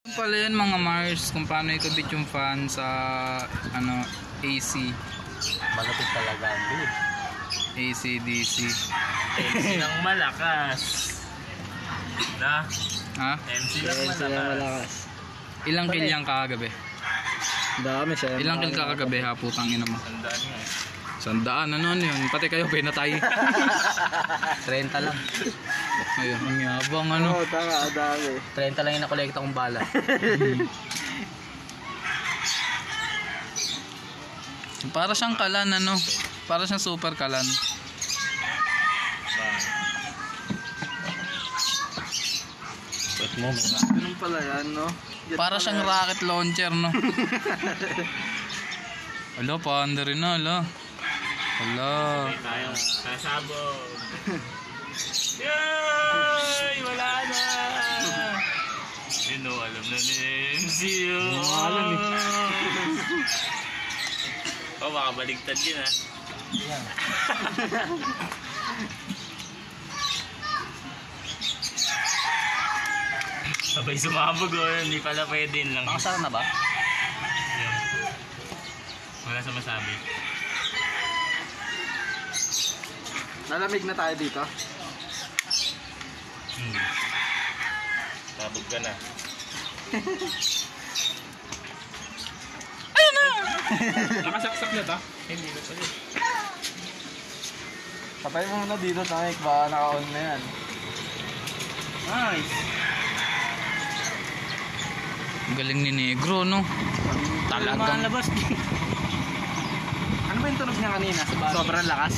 Yung pala yun mga Mars, kung paano ikabit yung fan sa ano AC. Malapit talaga ang bid. AC, DC. MC ng malakas. Na? Ha? MC ng malakas. Ilang kill yan kakagabi? Dami siya. Ilang kill kakagabi ha? Putang ina mo. Tandaan nga eh. 100, ano yun? Pati kayo, pinatay. 30 lang. Ayun, ang yabang ano. Oo, tama, dami. 30 lang yung nakolekta kong bala. Para siyang kalan ano. Para siyang super kalan. Wait mo, mga. Ganun pala yan, no? Yan Para pala siyang yan. rocket launcher no. Alo, paanda rin na, alo. Alo. Tayo, sasabog. Yay! Wala na! Sino alam na ni MC yun? Alam eh. Oh, baka baligtad yun ha. Sabay sumabog oh, hindi pala pwede lang. Makasara na ba? Yun. Wala sa masabi. Nalamig na tayo dito. Sabog ka na. Nakasaksak na ta? Hindi na pala. Patay mo muna dito, Tanik. Baka naka-on na yan. Nice! Ang galing ni Negro no. Talagang labas. Ano ba yung tunog niya kanina? Sobrang lakas.